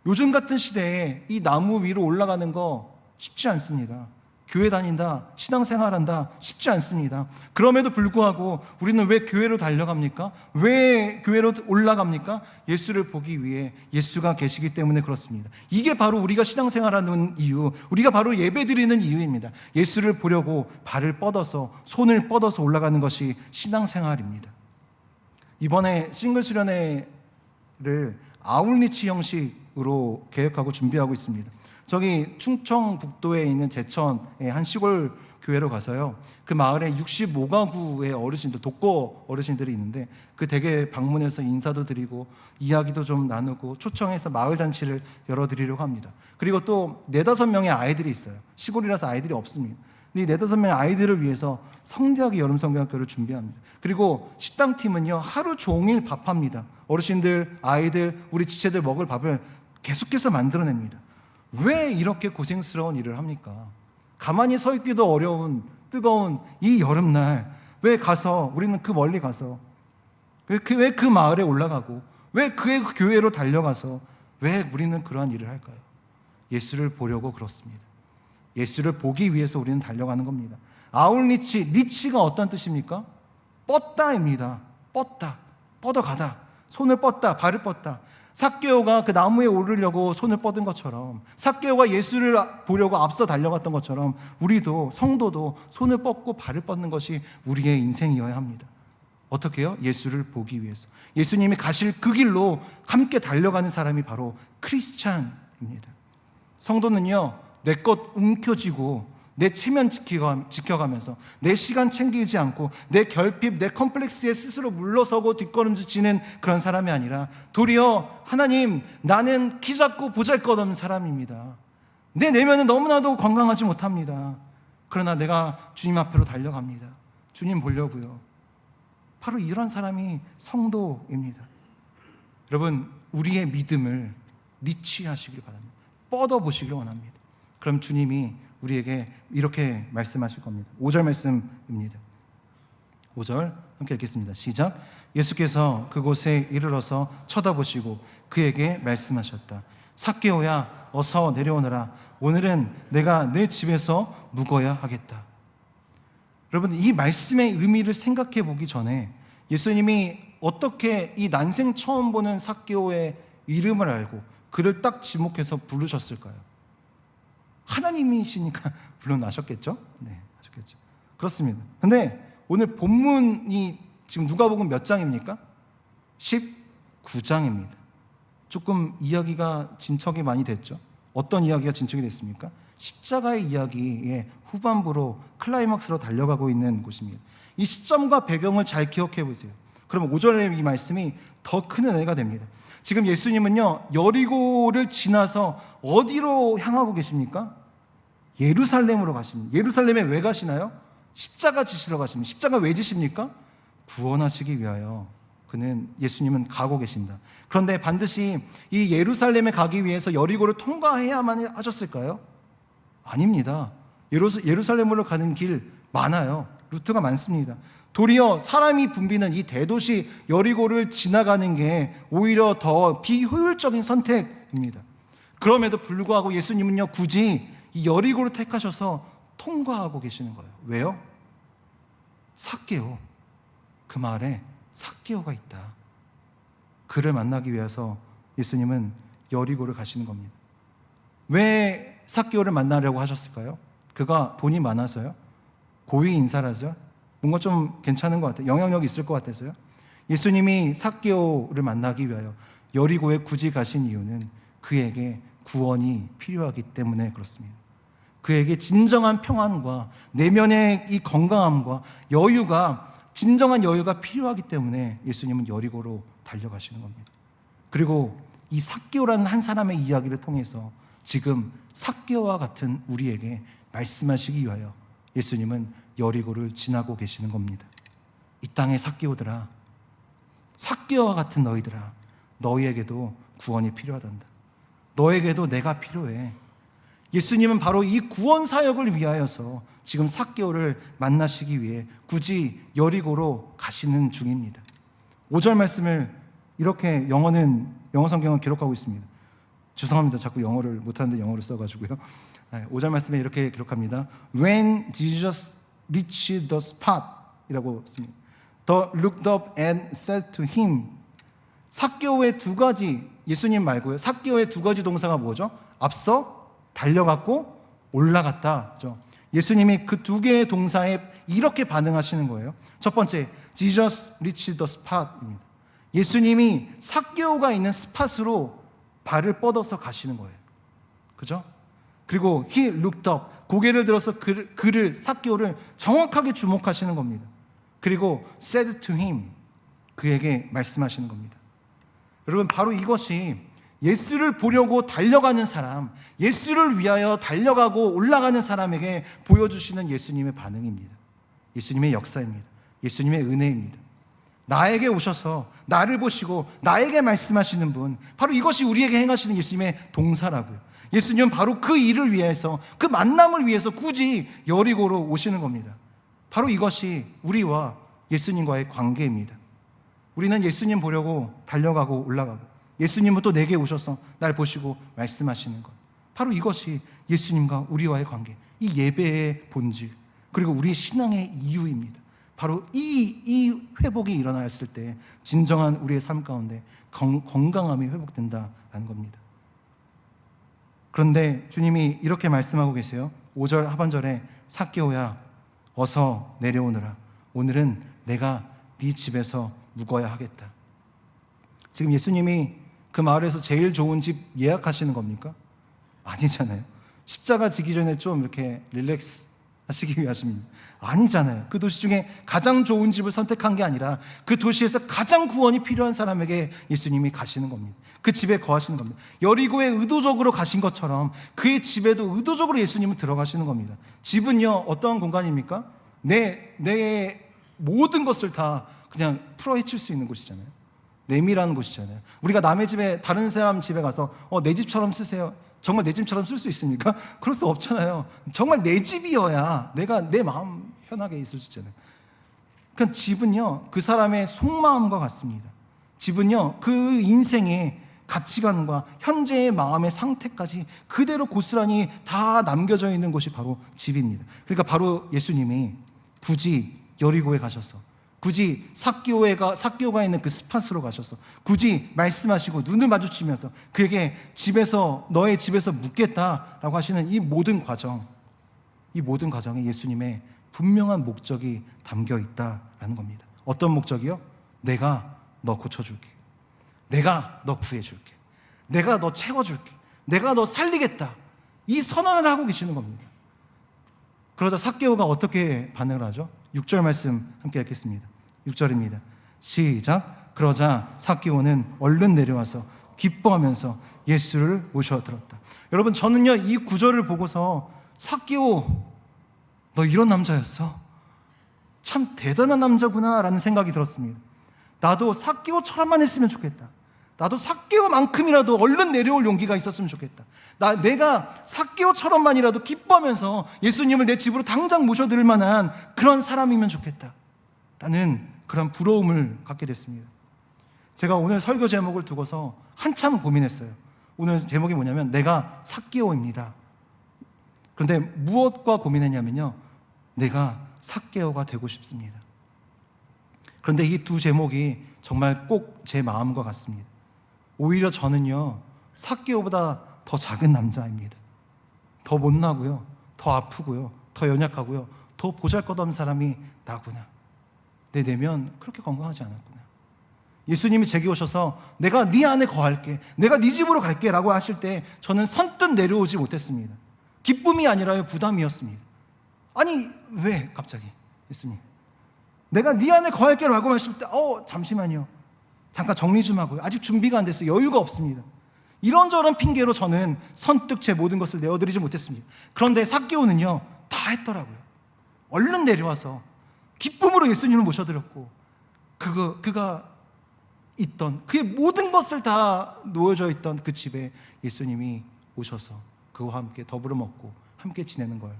S1: 요즘 같은 시대에 이 나무 위로 올라가는 거 쉽지 않습니다. 교회 다닌다, 신앙생활한다 쉽지 않습니다. 그럼에도 불구하고 우리는 왜 교회로 달려갑니까? 왜 교회로 올라갑니까? 예수를 보기 위해, 예수가 계시기 때문에 그렇습니다. 이게 바로 우리가 신앙생활하는 이유, 우리가 바로 예배드리는 이유입니다. 예수를 보려고 발을 뻗어서, 손을 뻗어서 올라가는 것이 신앙생활입니다. 이번에 싱글 수련회를 아울리치 형식으로 계획하고 준비하고 있습니다. 저기 충청북도에 있는 제천의 한 시골 교회로 가서요, 그 마을에 65가구의 어르신들, 독거 어르신들이 있는데 그 댁에 방문해서 인사도 드리고 이야기도 좀 나누고 초청해서 마을 잔치를 열어드리려고 합니다. 그리고 또 4-5명의 아이들이 있어요. 시골이라서 아이들이 없습니다. 이 4-5명의 아이들을 위해서 성대하게 여름성경학교를 준비합니다. 그리고 식당팀은요, 하루 종일 밥합니다. 어르신들, 아이들, 우리 지체들 먹을 밥을 계속해서 만들어냅니다. 왜 이렇게 고생스러운 일을 합니까? 가만히 서 있기도 어려운 뜨거운 이 여름날 왜 가서, 우리는 그 멀리 가서 왜 그 마을에 올라가고 왜 그 교회로 달려가서 왜 우리는 그러한 일을 할까요? 예수를 보려고 그렇습니다. 예수를 보기 위해서 우리는 달려가는 겁니다. 아울리치, 리치가 어떤 뜻입니까? 뻗다입니다. 뻗다, 뻗어가다, 손을 뻗다, 발을 뻗다. 삭개오가 그 나무에 오르려고 손을 뻗은 것처럼, 삭개오가 예수를 보려고 앞서 달려갔던 것처럼 우리도, 성도도 손을 뻗고 발을 뻗는 것이 우리의 인생이어야 합니다. 어떻게 해요? 예수를 보기 위해서. 예수님이 가실 그 길로 함께 달려가는 사람이 바로 크리스찬입니다. 성도는요, 내 것 움켜쥐고 내 체면 지켜가면서 내 시간 챙기지 않고 내 결핍, 내 컴플렉스에 스스로 물러서고 뒷걸음질치는 그런 사람이 아니라 도리어 하나님, 나는 키 작고 보잘것없는 사람입니다. 내 내면은 너무나도 건강하지 못합니다. 그러나 내가 주님 앞으로 달려갑니다. 주님 보려고요. 바로 이런 사람이 성도입니다. 여러분, 우리의 믿음을 리치하시길 바랍니다. 뻗어보시길 원합니다. 그럼 주님이 우리에게 이렇게 말씀하실 겁니다. 5절 말씀입니다. 5절 함께 읽겠습니다. 시작. 예수께서 그곳에 이르러서 쳐다보시고 그에게 말씀하셨다. 삭개오야, 어서 내려오너라. 오늘은 내가 내 집에서 묵어야 하겠다. 여러분, 이 말씀의 의미를 생각해 보기 전에 예수님이 어떻게 이 난생 처음 보는 삭개오의 이름을 알고 그를 딱 지목해서 부르셨을까요? 하나님이시니까 물론 아셨겠죠? 네, 아셨겠죠. 그렇습니다. 근데 오늘 본문이 지금 누가복음 몇 장입니까? 19장입니다. 조금 이야기가 진척이 많이 됐죠. 어떤 이야기가 진척이 됐습니까? 십자가의 이야기의 후반부로, 클라이막스로 달려가고 있는 곳입니다. 이 시점과 배경을 잘 기억해 보세요. 그러면 5절의 이 말씀이 더 큰 은혜가 됩니다. 지금 예수님은요, 여리고를 지나서 어디로 향하고 계십니까? 예루살렘으로 가십니다. 예루살렘에 왜 가시나요? 십자가 지시러 가십니다. 십자가 왜 지십니까? 구원하시기 위하여 예수님은 가고 계십니다. 그런데 반드시 이 예루살렘에 가기 위해서 여리고를 통과해야만 하셨을까요? 아닙니다. 예루살렘으로 가는 길 많아요. 루트가 많습니다. 도리어 사람이 붐비는 이 대도시 여리고를 지나가는 게 오히려 더 비효율적인 선택입니다. 그럼에도 불구하고 예수님은요, 굳이 이 여리고를 택하셔서 통과하고 계시는 거예요. 왜요? 삭개오, 그 마을에 삭개오가 있다. 그를 만나기 위해서 예수님은 여리고를 가시는 겁니다. 왜 삭개오를 만나려고 하셨을까요? 그가 돈이 많아서요? 고위 인사라서요? 뭔가 좀 괜찮은 것 같아요. 영향력이 있을 것 같아서요? 예수님이 삭개오를 만나기 위하여 여리고에 굳이 가신 이유는 그에게 구원이 필요하기 때문에 그렇습니다. 그에게 진정한 평안과 내면의 이 건강함과 여유가, 진정한 여유가 필요하기 때문에 예수님은 여리고로 달려가시는 겁니다. 그리고 이 삭개오라는 한 사람의 이야기를 통해서 지금 삭개오와 같은 우리에게 말씀하시기 위하여 예수님은 여리고를 지나고 계시는 겁니다. 이 땅의 삭개오들아, 삭개오와 같은 너희들아, 너희에게도 구원이 필요하단다. 너에게도 내가 필요해. 예수님은 바로 이 구원 사역을 위하여서 지금 삭개오를 만나시기 위해 굳이 여리고로 가시는 중입니다. 5절 말씀을 이렇게 영어 성경은 기록하고 있습니다. 죄송합니다. 자꾸 영어를 못하는데 영어를 써가지고요. 5절 말씀에 이렇게 기록합니다. When Jesus reached the spot 이라고 씁니다. The looked up and said to him. 삭개오의 두 가지, 예수님 말고요, 삭개오의 두 가지 동사가 뭐죠? 앞서 달려갔고 올라갔다. 예수님이 그 두 개의 동사에 이렇게 반응하시는 거예요. 첫 번째, Jesus reached the spot입니다. 예수님이 삭개오가 있는 스팟으로 발을 뻗어서 가시는 거예요. 그죠? 그리고 he looked up, 고개를 들어서 삭개오를 정확하게 주목하시는 겁니다. 그리고 said to him, 그에게 말씀하시는 겁니다. 여러분, 바로 이것이 예수를 보려고 달려가는 사람, 예수를 위하여 달려가고 올라가는 사람에게 보여주시는 예수님의 반응입니다. 예수님의 역사입니다. 예수님의 은혜입니다. 나에게 오셔서 나를 보시고 나에게 말씀하시는 분, 바로 이것이 우리에게 행하시는 예수님의 동사라고요. 예수님은 바로 그 일을 위해서, 그 만남을 위해서 굳이 여리고로 오시는 겁니다. 바로 이것이 우리와 예수님과의 관계입니다. 우리는 예수님 보려고 달려가고 올라가고, 예수님은 또 내게 오셔서 날 보시고 말씀하시는 것, 바로 이것이 예수님과 우리와의 관계, 이 예배의 본질, 그리고 우리 신앙의 이유입니다. 바로 이 회복이 일어났을 때 진정한 우리의 삶 가운데 건강함이 회복된다라는 겁니다. 그런데 주님이 이렇게 말씀하고 계세요. 5절 하반절에 삭개오야, 어서 내려오너라. 오늘은 내가 네 집에서 묵어야 하겠다. 지금 예수님이 그 마을에서 제일 좋은 집 예약하시는 겁니까? 아니잖아요. 십자가 지기 전에 좀 이렇게 릴렉스 하시기 위하십니다. 아니잖아요. 그 도시 중에 가장 좋은 집을 선택한 게 아니라 그 도시에서 가장 구원이 필요한 사람에게 예수님이 가시는 겁니다. 그 집에 거하시는 겁니다. 여리고에 의도적으로 가신 것처럼 그의 집에도 의도적으로 예수님은 들어가시는 겁니다. 집은요, 어떠한 공간입니까? 내 모든 것을 다 그냥 풀어헤칠 수 있는 곳이잖아요. 내밀하는 곳이잖아요. 우리가 남의 집에, 다른 사람 집에 가서 내 집처럼 쓰세요. 정말 내 집처럼 쓸 수 있습니까? 그럴 수 없잖아요. 정말 내 집이어야 내가 내 마음 편하게 있을 수 있잖아요. 그러니까 집은요, 그 사람의 속마음과 같습니다. 집은요, 그 인생의 가치관과 현재의 마음의 상태까지 그대로 고스란히 다 남겨져 있는 곳이 바로 집입니다. 그러니까 바로 예수님이 굳이 여리고에 가셔서, 굳이 삭개오가 있는 그 스팟으로 가셔서 굳이 말씀하시고 눈을 마주치면서 그에게 너의 집에서 묵겠다라고 하시는 이 모든 과정에 예수님의 분명한 목적이 담겨 있다라는 겁니다. 어떤 목적이요? 내가 너 고쳐줄게. 내가 너 구해줄게. 내가 너 채워줄게. 내가 너 살리겠다. 이 선언을 하고 계시는 겁니다. 그러자 삭개오가 어떻게 반응을 하죠? 6절 말씀 함께 읽겠습니다. 6절입니다. 시작. 그러자 삭개오는 얼른 내려와서 기뻐하면서 예수를 모셔들었다. 여러분, 저는요, 이 구절을 보고서 삭개오, 너 이런 남자였어? 참 대단한 남자구나 라는 생각이 들었습니다. 나도 삭개오처럼만 했으면 좋겠다. 나도 삭개오만큼이라도 얼른 내려올 용기가 있었으면 좋겠다. 내가 삭개오처럼만이라도 기뻐하면서 예수님을 내 집으로 당장 모셔드릴 만한 그런 사람이면 좋겠다 라는 그런 부러움을 갖게 됐습니다. 제가 오늘 설교 제목을 두고서 한참 고민했어요. 오늘 제목이 뭐냐면 내가 삭개오입니다. 그런데 무엇과 고민했냐면요, 내가 삭개오가 되고 싶습니다. 그런데 이 두 제목이 정말 꼭 제 마음과 같습니다. 오히려 저는요, 삭개오보다 더 작은 남자입니다. 더 못나고요, 더 아프고요, 더 연약하고요, 더 보잘것없는 사람이 나구나. 내 내면 그렇게 건강하지 않았구나. 예수님이 제게 오셔서 내가 네 안에 거할게, 내가 네 집으로 갈게 라고 하실 때 저는 선뜻 내려오지 못했습니다. 기쁨이 아니라요, 부담이었습니다. 아니, 왜 갑자기 예수님, 내가 네 안에 거할게 라고 하실 때 잠시만요, 잠깐 정리 좀 하고요, 아직 준비가 안 됐어요, 여유가 없습니다. 이런저런 핑계로 저는 선뜻 제 모든 것을 내어드리지 못했습니다. 그런데 삭개오는요, 다 했더라고요. 얼른 내려와서 기쁨으로 예수님을 모셔드렸고, 그가 있던 그의 모든 것을 다 놓여져 있던 그 집에 예수님이 오셔서 그와 함께 더불어 먹고 함께 지내는 걸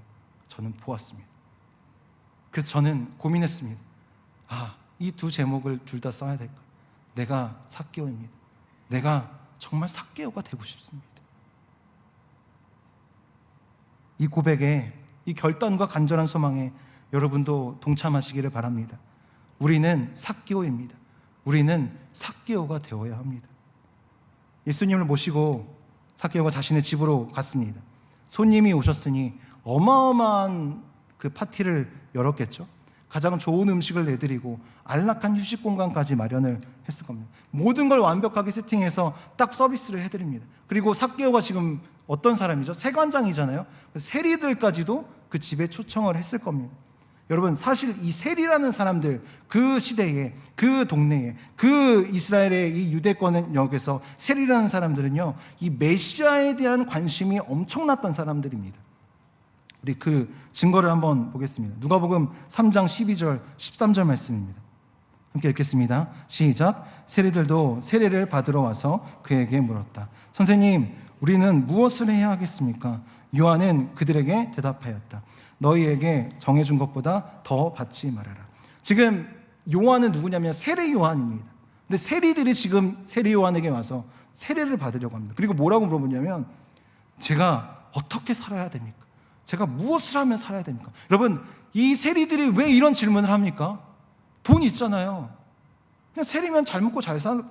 S1: 저는 보았습니다. 그래서 저는 고민했습니다. 이 두 제목을 둘 다 써야 될까? 내가 삭개오입니다. 내가 정말 삭개오가 되고 싶습니다. 이 고백에, 이 결단과 간절한 소망에 여러분도 동참하시기를 바랍니다. 우리는 삭개오입니다. 우리는 삭개오가 되어야 합니다. 예수님을 모시고 삭개오가 자신의 집으로 갔습니다. 손님이 오셨으니 어마어마한 그 파티를 열었겠죠. 가장 좋은 음식을 내드리고 안락한 휴식 공간까지 마련을 했을 겁니다. 모든 걸 완벽하게 세팅해서 딱 서비스를 해드립니다. 그리고 삭개오가 지금 어떤 사람이죠? 세관장이잖아요. 세리들까지도 그 집에 초청을 했을 겁니다. 여러분, 사실 이 세리라는 사람들, 그 시대에, 그 동네에, 그 이스라엘의 이 유대권역에서 세리라는 사람들은요, 이 메시아에 대한 관심이 엄청났던 사람들입니다. 우리 그 증거를 한번 보겠습니다. 누가복음 3장 12절 13절 말씀입니다. 함께 읽겠습니다. 시작. 세리들도 세례를 받으러 와서 그에게 물었다. 선생님, 우리는 무엇을 해야 하겠습니까? 요한은 그들에게 대답하였다. 너희에게 정해준 것보다 더 받지 말아라. 지금 요한은 누구냐면 세례 요한입니다. 근데 세리들이 지금 세례 요한에게 와서 세례를 받으려고 합니다. 그리고 뭐라고 물어보냐면, 제가 어떻게 살아야 됩니까? 제가 무엇을 하면 살아야 됩니까? 여러분, 이 세리들이 왜 이런 질문을 합니까? 돈 있잖아요. 그냥 세리면 잘 먹고 잘 사는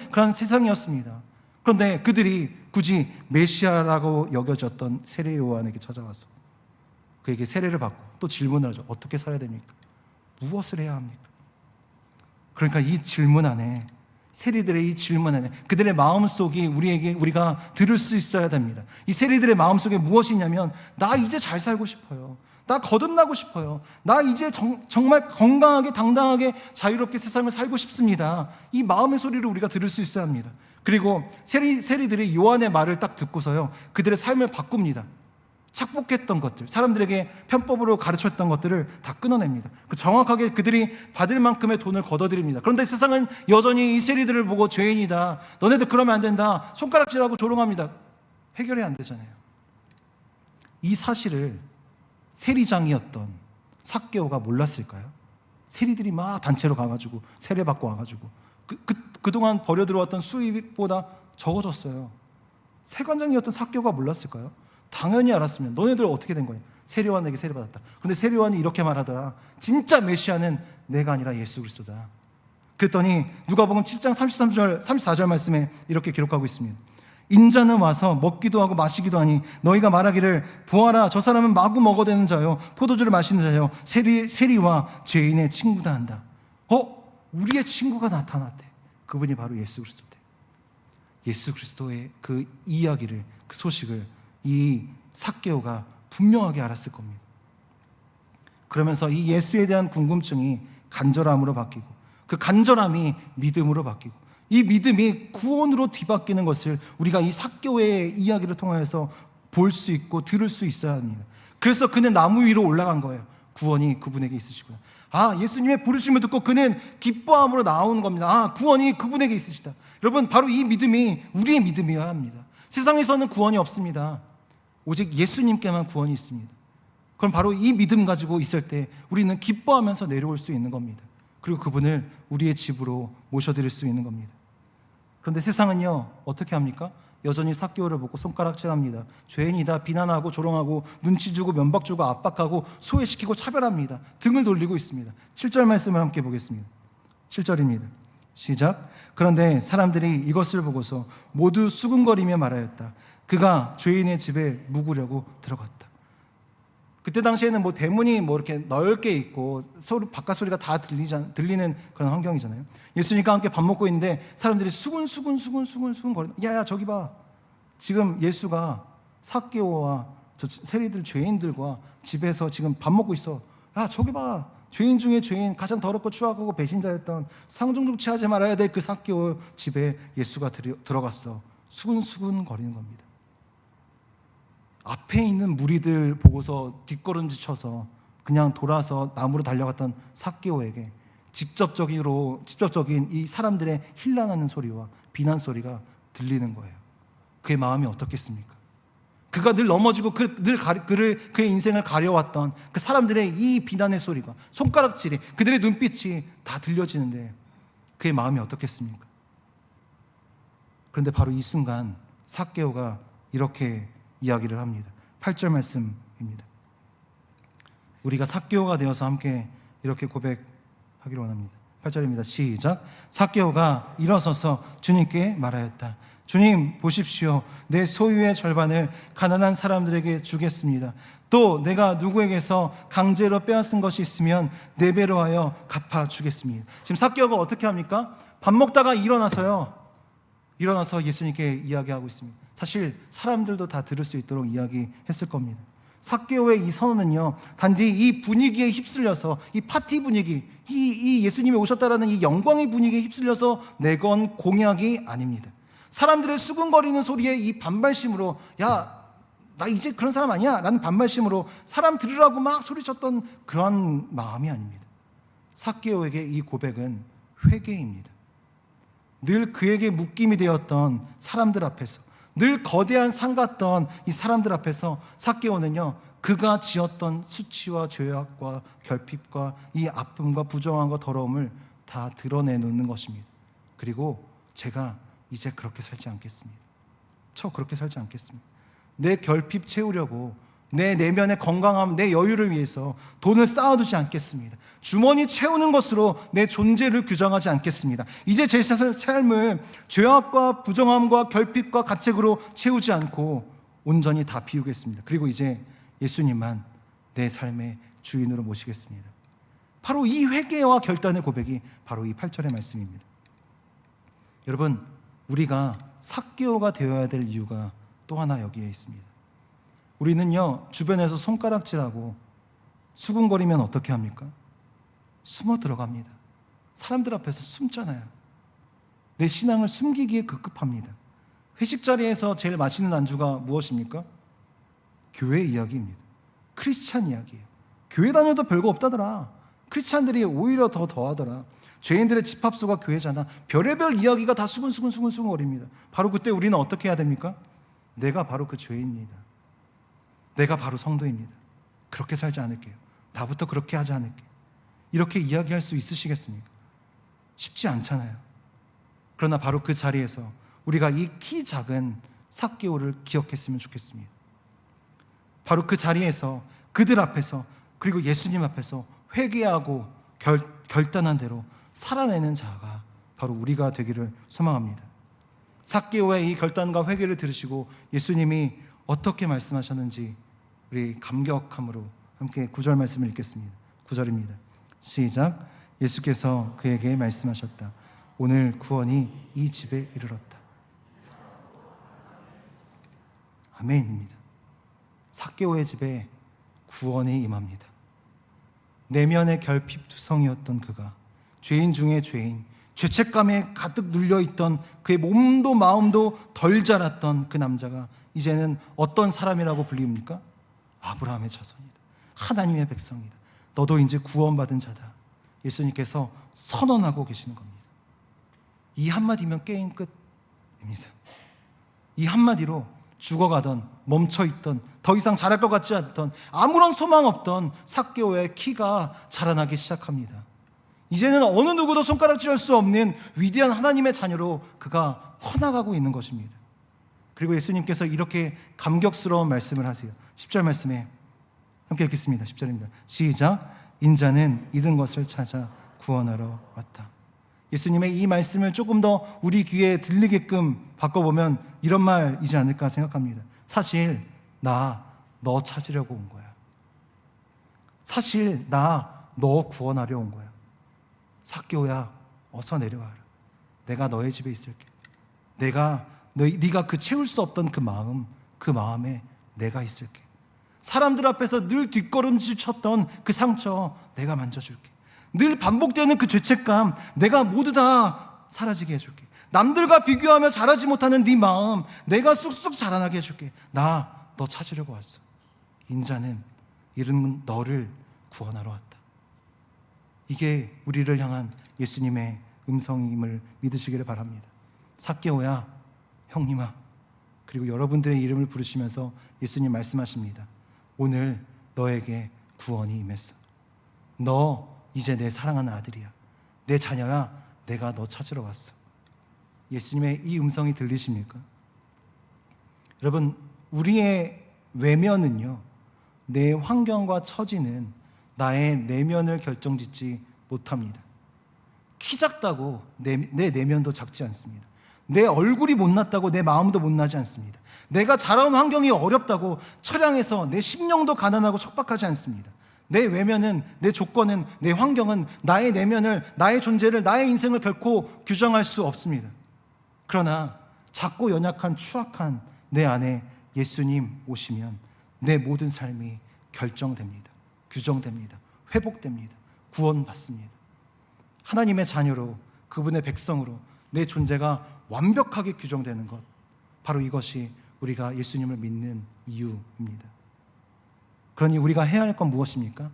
S1: 그런 세상이었습니다. 그런데 그들이 굳이 메시아라고 여겨졌던 세례 요한에게 찾아가서 그에게 세례를 받고 또 질문을 하죠. 어떻게 살아야 됩니까? 무엇을 해야 합니까? 그러니까 이 질문 안에, 세리들의 이 질문 안에 그들의 마음속이 우리가 들을 수 있어야 됩니다. 이 세리들의 마음속에 무엇이 있냐면, 나 이제 잘 살고 싶어요. 나 거듭나고 싶어요. 나 이제 정말 건강하게 당당하게 자유롭게 세상을 살고 싶습니다. 이 마음의 소리를 우리가 들을 수 있어야 합니다. 그리고 세리들이 요한의 말을 딱 듣고서요, 그들의 삶을 바꿉니다. 착복했던 것들, 사람들에게 편법으로 가르쳤던 것들을 다 끊어냅니다. 정확하게 그들이 받을 만큼의 돈을 걷어들입니다. 그런데 세상은 여전히 이 세리들을 보고 죄인이다, 너네들 그러면 안 된다, 손가락질하고 조롱합니다. 해결이 안 되잖아요. 이 사실을 세리장이었던 삭개오가 몰랐을까요? 세리들이 막 단체로 가가지고 세례받고 와가지고 그동안 버려들어왔던 수입보다 적어졌어요. 세관장이었던 삭개오가 몰랐을까요? 당연히 알았으면, 너네들 어떻게 된 거예요? 세례요한에게 세례받았다. 그런데 세례요한이 이렇게 말하더라. 진짜 메시아는 내가 아니라 예수 그리스도다. 그랬더니 누가복음 7장 33절 34절 말씀에 이렇게 기록하고 있습니다. 인자는 와서 먹기도 하고 마시기도 하니 너희가 말하기를, 보아라, 저 사람은 마구 먹어대는 자요 포도주를 마시는 자요 세리와 죄인의 친구다 한다. 우리의 친구가 나타났대. 그분이 바로 예수 그리스도대. 예수 그리스도의 그 이야기를, 그 소식을 이 삭개오가 분명하게 알았을 겁니다. 그러면서 이 예수에 대한 궁금증이 간절함으로 바뀌고, 그 간절함이 믿음으로 바뀌고, 이 믿음이 구원으로 뒤바뀌는 것을 우리가 이 삭개오의 이야기를 통해서 볼 수 있고 들을 수 있어야 합니다. 그래서 그는 나무 위로 올라간 거예요. 구원이 그분에게 있으시구나. 예수님의 부르심을 듣고 그는 기뻐함으로 나오는 겁니다. 구원이 그분에게 있으시다. 여러분, 바로 이 믿음이 우리의 믿음이어야 합니다. 세상에서는 구원이 없습니다. 오직 예수님께만 구원이 있습니다. 그럼 바로 이 믿음 가지고 있을 때 우리는 기뻐하면서 내려올 수 있는 겁니다. 그리고 그분을 우리의 집으로 모셔드릴 수 있는 겁니다. 그런데 세상은요, 어떻게 합니까? 여전히 삭개오를 보고 손가락질합니다. 죄인이다 비난하고 조롱하고 눈치 주고 면박 주고 압박하고 소외시키고 차별합니다. 등을 돌리고 있습니다. 7절 말씀을 함께 보겠습니다. 7절입니다. 시작. 그런데 사람들이 이것을 보고서 모두 수군거리며 말하였다. 그가 죄인의 집에 묵으려고 들어갔다. 그때 당시에는 대문이 이렇게 넓게 있고 바깥 소리가 다 들리는 그런 환경이잖아요. 예수님과 함께 밥 먹고 있는데 사람들이 수군 거리는, 야야 저기 봐, 지금 예수가 삭개오와 저 세리들 죄인들과 집에서 지금 밥 먹고 있어. 야 저기 봐, 죄인 중에 죄인, 가장 더럽고 추악하고 배신자였던 상종종 취하지 말아야 될 그 삭개오 집에 예수가 들어갔어. 수군 거리는 겁니다. 앞에 있는 무리들 보고서 뒷걸음질 쳐서 그냥 돌아서 나무로 달려갔던 삭개오에게 직접적인 이 사람들의 힐난하는 소리와 비난 소리가 들리는 거예요. 그의 마음이 어떻겠습니까? 그가 늘 넘어지고 그의 인생을 가려왔던 그 사람들의 이 비난의 소리가, 손가락질이, 그들의 눈빛이 다 들려지는데 그의 마음이 어떻겠습니까? 그런데 바로 이 순간 삭개오가 이렇게 이야기를 합니다. 8절 말씀입니다. 우리가 삭개오가 되어서 함께 이렇게 고백하기를 원합니다. 8절입니다. 시작. 삭개오가 일어서서 주님께 말하였다. 주님 보십시오. 내 소유의 절반을 가난한 사람들에게 주겠습니다. 또 내가 누구에게서 강제로 빼앗은 것이 있으면 4배로 하여 갚아주겠습니다. 지금 삭개오가 어떻게 합니까? 밥 먹다가 일어나서 예수님께 이야기하고 있습니다. 사실 사람들도 다 들을 수 있도록 이야기했을 겁니다. 삭개오의 이 선언은요, 단지 이 분위기에 휩쓸려서, 이 파티 분위기, 이 예수님이 오셨다라는 이 영광의 분위기에 휩쓸려서 내건 공약이 아닙니다. 사람들의 수근거리는 소리에 이 반발심으로, 야, 나 이제 그런 사람 아니야 라는 반발심으로 사람 들으라고 막 소리쳤던 그런 마음이 아닙니다. 삭개오에게 이 고백은 회개입니다. 늘 그에게 묶임이 되었던 사람들 앞에서, 늘 거대한 산 같던 이 사람들 앞에서 삭개오는요, 그가 지었던 수치와 죄악과 결핍과 이 아픔과 부정함과 더러움을 다 드러내놓는 것입니다. 그리고 제가 이제 그렇게 살지 않겠습니다. 저 그렇게 살지 않겠습니다. 내 결핍 채우려고, 내 내면의 건강함, 내 여유를 위해서 돈을 쌓아두지 않겠습니다. 주머니 채우는 것으로 내 존재를 규정하지 않겠습니다. 이제 제 삶을 죄악과 부정함과 결핍과 가책으로 채우지 않고 온전히 다 비우겠습니다. 그리고 이제 예수님만 내 삶의 주인으로 모시겠습니다. 바로 이 회개와 결단의 고백이 바로 이 8절의 말씀입니다. 여러분, 우리가 삭개오가 되어야 될 이유가 또 하나 여기에 있습니다. 우리는요, 주변에서 손가락질하고 수군거리면 어떻게 합니까? 숨어 들어갑니다. 사람들 앞에서 숨잖아요. 내 신앙을 숨기기에 급급합니다. 회식 자리에서 제일 맛있는 안주가 무엇입니까? 교회 이야기입니다. 크리스찬 이야기예요. 교회 다녀도 별거 없다더라. 크리스찬들이 오히려 더하더라. 죄인들의 집합소가 교회잖아. 별의별 이야기가 다 수근거립니다. 바로 그때 우리는 어떻게 해야 됩니까? 내가 바로 그 죄인입니다. 내가 바로 성도입니다. 그렇게 살지 않을게요. 나부터 그렇게 하지 않을게요. 이렇게 이야기할 수 있으시겠습니까? 쉽지 않잖아요. 그러나 바로 그 자리에서 우리가 이 키 작은 삭개오를 기억했으면 좋겠습니다. 바로 그 자리에서, 그들 앞에서, 그리고 예수님 앞에서 회개하고 결단한 대로 살아내는 자가 바로 우리가 되기를 소망합니다. 삭개오의 이 결단과 회개를 들으시고 예수님이 어떻게 말씀하셨는지 우리 감격함으로 함께 9절 말씀을 읽겠습니다. 9절입니다. 시작. 예수께서 그에게 말씀하셨다. 오늘 구원이 이 집에 이르렀다. 아멘입니다. 삭개오의 집에 구원이 임합니다. 내면의 결핍투성이었던 그가, 죄인 중에 죄인, 죄책감에 가득 눌려있던 그의 몸도 마음도 덜 자랐던 그 남자가 이제는 어떤 사람이라고 불립니까? 아브라함의 자손이다. 하나님의 백성이다. 너도 이제 구원받은 자다. 예수님께서 선언하고 계시는 겁니다. 이 한마디면 게임 끝입니다. 이 한마디로 죽어가던, 멈춰있던, 더 이상 자랄 것 같지 않던, 아무런 소망 없던 삭개오의 키가 자라나기 시작합니다. 이제는 어느 누구도 손가락질할 수 없는 위대한 하나님의 자녀로 그가 커나가고 있는 것입니다. 그리고 예수님께서 이렇게 감격스러운 말씀을 하세요. 10절 말씀에 함께 읽겠습니다. 10절입니다. 시작. 인자는 잃은 것을 찾아 구원하러 왔다. 예수님의 이 말씀을 조금 더 우리 귀에 들리게끔 바꿔보면 이런 말이지 않을까 생각합니다. 사실 나 너 찾으려고 온 거야. 사실 나 너 구원하려 온 거야. 삭개오야, 어서 내려와라. 내가 너의 집에 있을게. 네가 그 채울 수 없던 그 마음에 내가 있을게. 사람들 앞에서 늘 뒷걸음질 쳤던 그 상처 내가 만져줄게. 늘 반복되는 그 죄책감 내가 모두 다 사라지게 해줄게. 남들과 비교하며 자라지 못하는 네 마음 내가 쑥쑥 자라나게 해줄게. 나 너 찾으려고 왔어. 인자는 잃은 너를 구원하러 왔다. 이게 우리를 향한 예수님의 음성임을 믿으시기를 바랍니다. 삭개오야, 형님아, 그리고 여러분들의 이름을 부르시면서 예수님 말씀하십니다. 오늘 너에게 구원이 임했어. 너 이제 내 사랑하는 아들이야. 내 자녀야. 내가 너 찾으러 왔어. 예수님의 이 음성이 들리십니까? 여러분, 우리의 외면은요, 내 환경과 처지는 나의 내면을 결정짓지 못합니다. 키 작다고 내 내면도 작지 않습니다. 내 얼굴이 못났다고 내 마음도 못나지 않습니다. 내가 자라온 환경이 어렵다고 처량해서 내 심령도 가난하고 척박하지 않습니다. 내 외면은, 내 조건은, 내 환경은 나의 내면을, 나의 존재를, 나의 인생을 결코 규정할 수 없습니다. 그러나 작고 연약한 추악한 내 안에 예수님 오시면 내 모든 삶이 결정됩니다. 규정됩니다. 회복됩니다. 구원받습니다. 하나님의 자녀로, 그분의 백성으로 내 존재가 완벽하게 규정되는 것, 바로 이것이 우리가 예수님을 믿는 이유입니다. 그러니 우리가 해야 할 건 무엇입니까?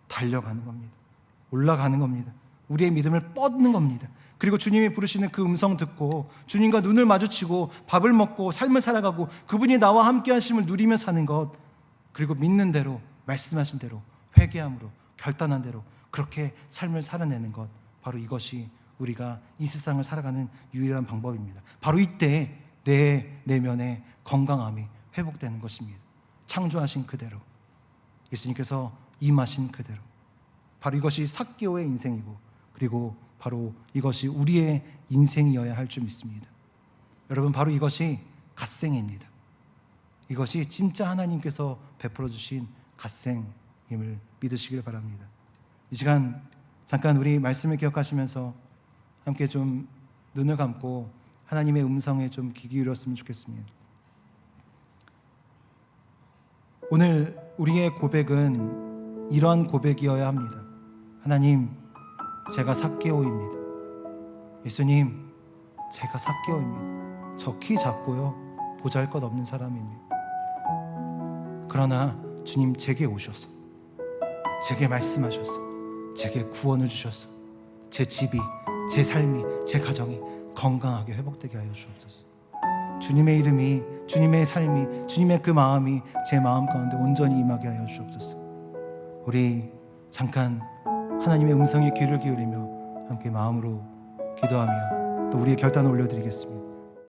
S1: 달려가는 겁니다. 올라가는 겁니다. 우리의 믿음을 뻗는 겁니다. 그리고 주님이 부르시는 그 음성 듣고 주님과 눈을 마주치고 밥을 먹고 삶을 살아가고 그분이 나와 함께 하심을 누리며 사는 것, 그리고 믿는 대로, 말씀하신 대로, 회개함으로, 결단한 대로 그렇게 삶을 살아내는 것, 바로 이것이 우리가 이 세상을 살아가는 유일한 방법입니다. 바로 이때 내 내면의 건강함이 회복되는 것입니다. 창조하신 그대로, 예수님께서 임하신 그대로, 바로 이것이 삭개오의 인생이고, 그리고 바로 이것이 우리의 인생이어야 할 줄 믿습니다. 여러분, 바로 이것이 갓생입니다. 이것이 진짜 하나님께서 베풀어 주신 갓생임을 믿으시길 바랍니다. 이 시간 잠깐 우리 말씀을 기억하시면서 함께 좀 눈을 감고 하나님의 음성에 좀 귀 기울였으면 좋겠습니다. 오늘 우리의 고백은 이러한 고백이어야 합니다. 하나님, 제가 삭개오입니다. 예수님, 제가 삭개오입니다. 저 키 작고요, 보잘것없는 사람입니다. 그러나 주님 제게 오셔서, 제게 말씀하셔서, 제게 구원을 주셔서 제 집이, 제 삶이, 제 가정이 건강하게 회복되게 하여 주옵소서. 주님의 이름이, 주님의 삶이, 주님의 그 마음이 제 마음 가운데 온전히 임하게 하여 주옵소서. 우리 잠깐 하나님의 음성에 귀를 기울이며 함께 마음으로 기도하며 또 우리의 결단을 올려드리겠습니다.